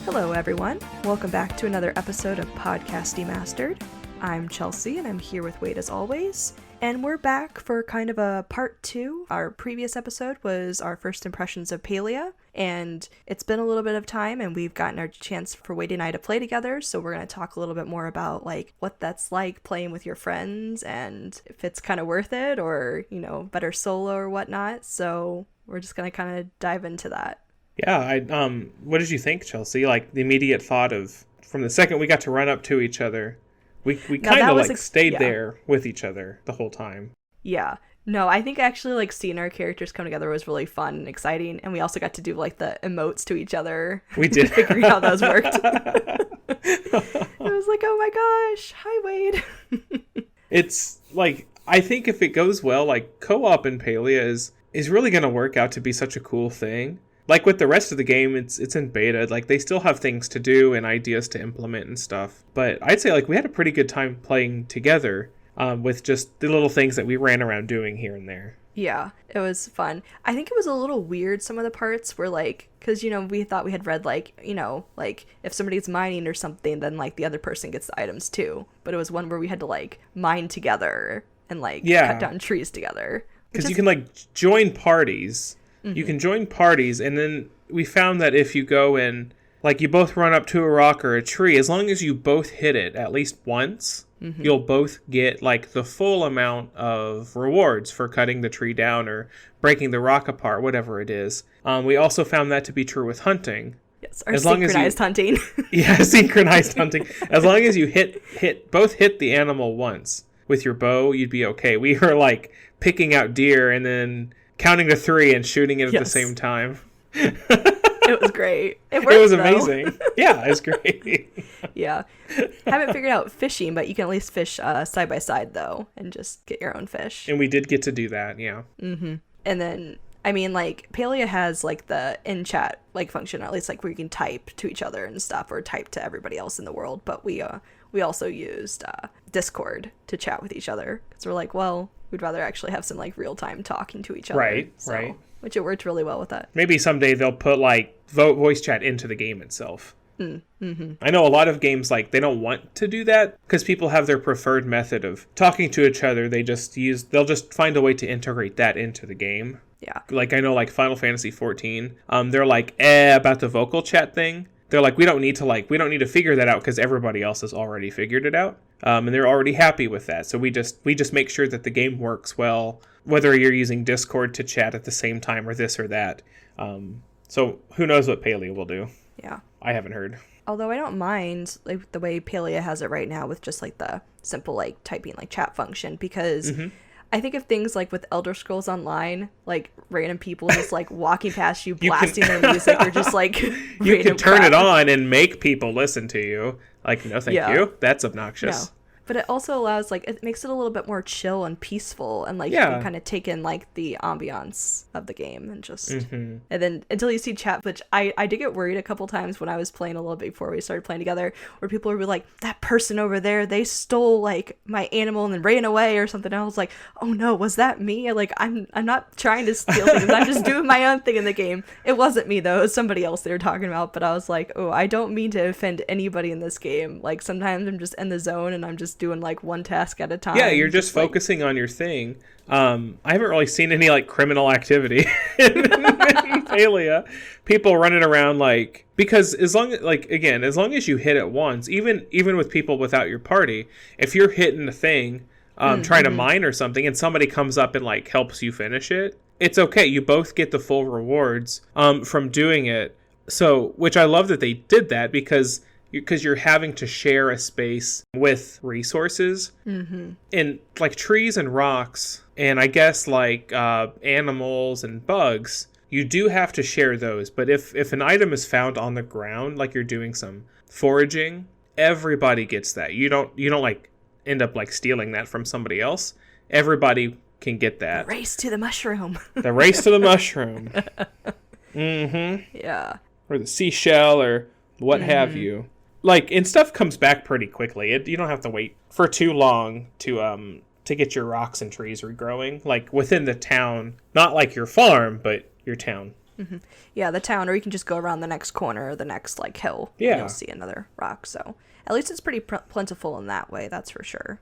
Hello, everyone. Welcome back to another episode of Podcast Demastered. I'm Chelsea, and I'm here with Wade as always. And we're back for kind of a part 2. Our previous episode was our first impressions of Palia, and it's been a little bit of time, and we've gotten our chance for Wade and I to play together, so we're going to talk a little bit more about, what that's like playing with your friends, and if it's kind of worth it, or, better solo or whatnot. So we're just going to kind of dive into that. Yeah, what did you think, Chelsea? Like, the immediate thought of, from the second we got to run up to each other, we kind of, stayed there with each other the whole time. Yeah. No, I think actually, seeing our characters come together was really fun and exciting, and we also got to do, the emotes to each other. We did. Figuring out how those worked. It was like, oh my gosh, hi, Wade. It's, I think if it goes well, co-op in Palia is really going to work out to be such a cool thing. Like with the rest of the game, it's in beta. They still have things to do and ideas to implement and stuff. But I'd say we had a pretty good time playing together with just the little things that we ran around doing here and there. Yeah, it was fun. I think it was a little weird, some of the parts where because, we thought we had read if somebody's mining or something, then the other person gets the items too. But it was one where we had to mine together and cut down trees together. Because you can join parties. You can join parties, and then we found that if you go and, you both run up to a rock or a tree, as long as you both hit it at least once, you'll both get, the full amount of rewards for cutting the tree down or breaking the rock apart, whatever it is. We also found that to be true with hunting. Yes, or synchronized hunting. Yeah, synchronized hunting. As long as you both hit the animal once with your bow, you'd be okay. We were, picking out deer and then counting to 3 and shooting it at the same time. It was great. It worked, it was amazing. Yeah, it was great. Yeah. Haven't figured out fishing, but you can at least fish side by side, though, and just get your own fish. And we did get to do that, yeah. Mm-hmm. And then, Palia has, the in-chat, function, at least, where you can type to each other and stuff, or type to everybody else in the world. But we also used Discord to chat with each other. Because we're we'd rather actually have some real-time talking to each other. Right. Which it worked really well with that. Maybe someday they'll put voice chat into the game itself. Mm-hmm. I know a lot of games they don't want to do that because people have their preferred method of talking to each other. They'll just find a way to integrate that into the game. Yeah. I know Final Fantasy 14. They're about the vocal chat thing. They're we don't need to figure that out because everybody else has already figured it out. And they're already happy with that. So we just make sure that the game works well, whether you're using Discord to chat at the same time or this or that. So who knows what Palia will do? Yeah. I haven't heard. Although I don't mind the way Palia has it right now with just the simple typing chat function, because I think of things with Elder Scrolls Online, random people just walking past you, blasting their music, or just you can turn it on and make people listen to you. No, thank you. That's obnoxious. No. But it also allows, it makes it a little bit more chill and peaceful, and, you can kind of take in, the ambiance of the game, and just, and then until you see chat, which I did get worried a couple times when I was playing a little bit before we started playing together, where people would be like, that person over there, they stole, my animal and then ran away or something, and I was like, oh no, was that me? I'm not trying to steal things, I'm just doing my own thing in the game. It wasn't me, though, it was somebody else they were talking about, but I was like, oh, I don't mean to offend anybody in this game. Sometimes I'm just in the zone, and I'm just doing one task at a time. Yeah, you're just focusing on your thing. I haven't really seen any criminal activity in Palia. People running around because as long as you hit it once, even with people without your party, if you're hitting a thing, trying to mine or something, and somebody comes up and helps you finish it, it's okay. You both get the full rewards from doing it. So, which I love that they did that because you're having to share a space with resources and trees and rocks, and I guess animals and bugs, you do have to share those. But if an item is found on the ground, you're doing some foraging, everybody gets that. You don't end up stealing that from somebody else. Everybody can get that. The race to the mushroom. The race to the mushroom. Yeah. Or the seashell or what have you. And stuff comes back pretty quickly. You don't have to wait for too long to get your rocks and trees regrowing. Within the town, not your farm, but your town. Yeah, the town, or you can just go around the next corner or the next like hill. Yeah. And you'll see another rock. So at least it's pretty plentiful in that way. That's for sure.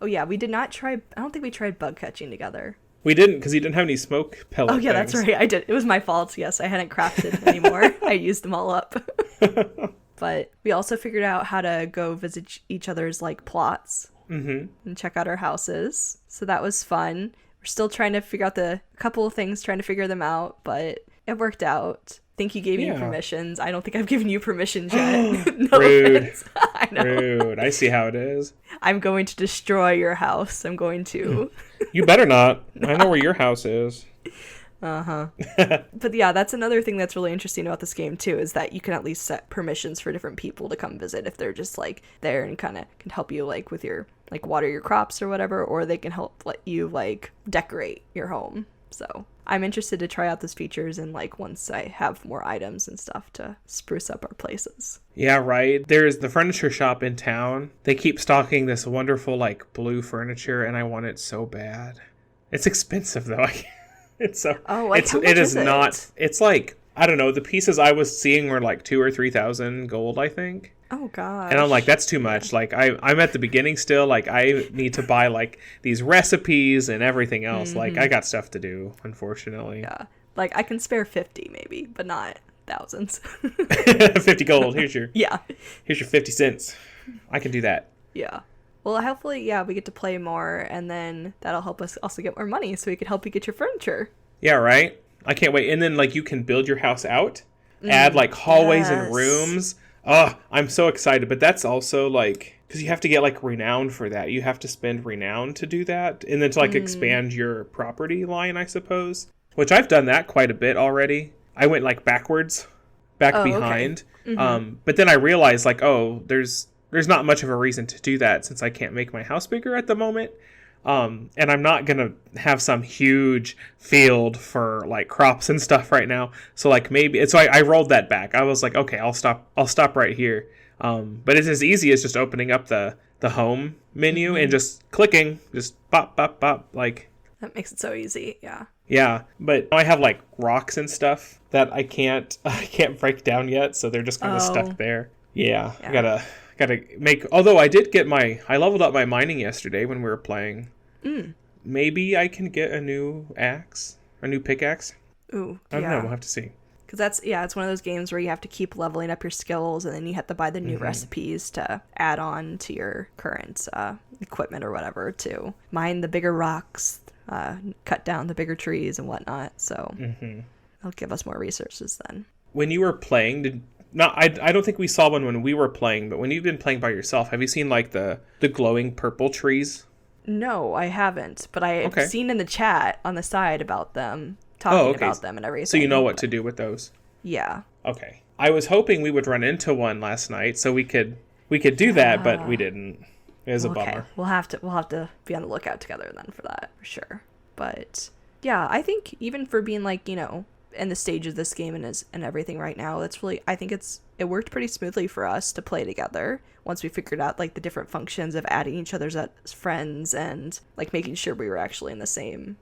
Oh yeah, we did not try. I don't think we tried bug catching together. We didn't, because you didn't have any smoke pellet. Oh yeah, things. that's right. I did. It was my fault. Yes, I hadn't crafted anymore. I used them all up. But we also figured out how to go visit each other's like plots and check out our houses. So that was fun. We're still trying to figure out a couple of things, trying to figure them out, but it worked out. I think you gave me permissions. I don't think I've given you permissions yet. No Rude. offense. I know. Rude. I see how it is. I'm going to destroy your house. I'm going to. You better not. I know where your house is. But yeah, that's another thing that's really interesting about this game too, is that you can at least set permissions for different people to come visit if they're just like there and kind of can help you like with your like water your crops or whatever, or they can help let you like decorate your home. So I'm interested to try out those features and like once I have more items and stuff to spruce up our places. Yeah, right. There's the furniture shop in town. They keep stocking this wonderful like blue furniture, and I want it so bad. It's expensive though. It's so. Oh, like how much it is it? not. It's like, I don't know. The pieces I was seeing were like 2,000 or 3,000 gold, I think. Oh gosh. And I'm like, that's too much. Like I'm at the beginning still. Like I need to buy like these recipes and everything else. Like I got stuff to do, unfortunately. Yeah. Like I can spare 50 maybe, but not thousands. 50 gold. Here's your Here's your 50 cents. I can do that. Yeah. Well, hopefully, yeah, we get to play more, and then that'll help us also get more money, so we can help you get your furniture. Yeah, right? I can't wait. And then, like, you can build your house out, add, like, hallways and rooms. Oh, I'm so excited. But that's also, like, because you have to get, like, renown for that. You have to spend renown to do that, and then to, like, expand your property line, I suppose. Which I've done that quite a bit already. I went, like, backwards, behind. Okay. But then I realized, like, oh, there's not much of a reason to do that since I can't make my house bigger at the moment. And I'm not going to have some huge field for like crops and stuff right now. So like maybe, so I rolled that back. I was like, okay, I'll stop right here. But it's as easy as just opening up the home menu and just clicking, just bop, bop, bop. Like that makes it so easy. Yeah. Yeah. But I have like rocks and stuff that I can't break down yet. So they're just kind of stuck there. Yeah. I gotta make, although I leveled up my mining yesterday when we were playing. Maybe I can get a new pickaxe. Ooh, I don't know, we'll have to see. Because it's one of those games where you have to keep leveling up your skills, and then you have to buy the new recipes to add on to your current equipment or whatever to mine the bigger rocks, cut down the bigger trees and whatnot. So it'll give us more resources then. When you were playing, I don't think we saw one when we were playing, but when you've been playing by yourself, have you seen like the glowing purple trees? No, I haven't, but I've seen in the chat on the side about them, talking about them and everything. So you know what to do with those? Yeah. Okay. I was hoping we would run into one last night so we could do that, but we didn't. It was a bummer. We'll have to be on the lookout together then for that, for sure. But yeah, I think even for being like, you know, in the stage of this game and everything right now, that's really, I think it worked pretty smoothly for us to play together once we figured out like the different functions of adding each other as friends and like making sure we were actually in the same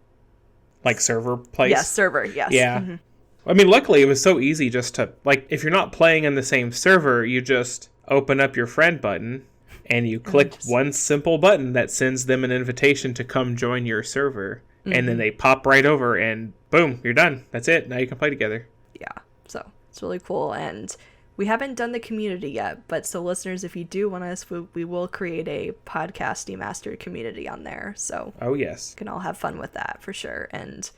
like server place. Yes, server. Yes. Yeah. I mean, luckily it was so easy just to like, if you're not playing in the same server, you just open up your friend button and you click one simple button that sends them an invitation to come join your server. And then they pop right over and boom, you're done. That's it. Now you can play together. Yeah. So it's really cool. And we haven't done the community yet, but so listeners, if you do want us, we will create a podcasty mastered community on there. So yes, you can all have fun with that for sure. And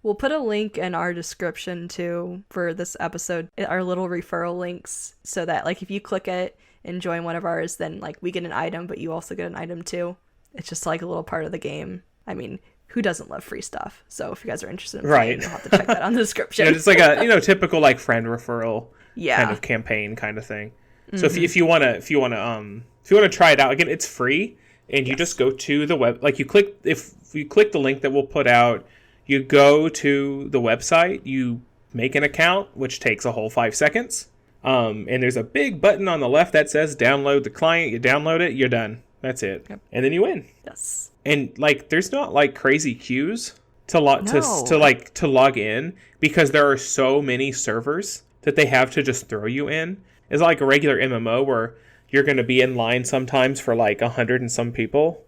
we'll put a link in our description too for this episode, our little referral links, so that like if you click it and join one of ours, then like we get an item, but you also get an item too. It's just like a little part of the game. I mean, who doesn't love free stuff? So if you guys are interested in playing, you'll have to check that on the description. It's like a typical like friend referral kind of campaign kind of thing. So if you want to try it out, again, it's free, and you just go to the web. Like if you click the link that we'll put out, you go to the website, you make an account, which takes a whole 5 seconds. And there's a big button on the left that says download the client. You download it, you're done. That's it. Yep. And then you win. Yes. And like, there's not like crazy queues. to log in, because there are so many servers that they have to just throw you in. It's like a regular MMO where you're going to be in line sometimes for like 100 and some people.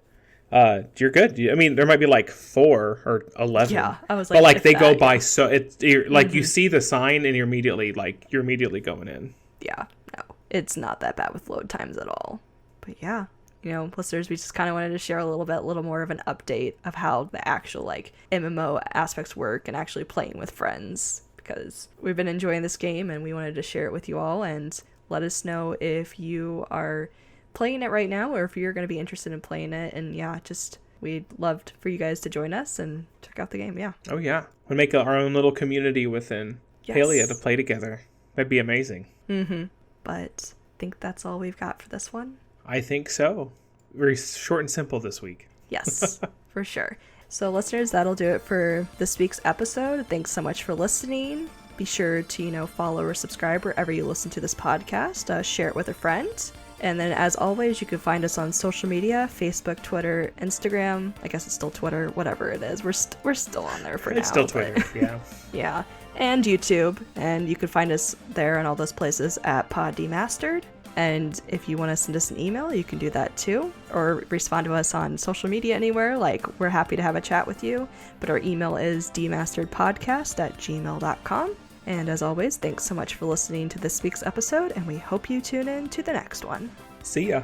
You're good. I mean, there might be like 4 or 11. Yeah, I was like, but like they go by so it's like you see the sign and you're immediately going in. Yeah, no, it's not that bad with load times at all. But yeah, listeners, we just kind of wanted to share a little more of an update of how the actual like MMO aspects work and actually playing with friends, because we've been enjoying this game and we wanted to share it with you all. And let us know if you are playing it right now or if you're going to be interested in playing it. And yeah, we'd love for you guys to join us and check out the game. Yeah. Oh yeah, we'll make our own little community within Palia to play together. That'd be amazing. But I think that's all we've got for this one. I think so. Very short and simple this week. Yes, for sure. So listeners, that'll do it for this week's episode. Thanks so much for listening. Be sure to, follow or subscribe wherever you listen to this podcast. Share it with a friend. And then, as always, you can find us on social media: Facebook, Twitter, Instagram. I guess it's still Twitter, whatever it is. We're still on there for now. It's still Twitter, yeah. Yeah, and YouTube. And you can find us there and all those places at Pod Demastered. And if you want to send us an email, you can do that too, or respond to us on social media anywhere. Like, we're happy to have a chat with you. But our email is demasteredpodcast@gmail.com. And as always, thanks so much for listening to this week's episode, and we hope you tune in to the next one. See ya.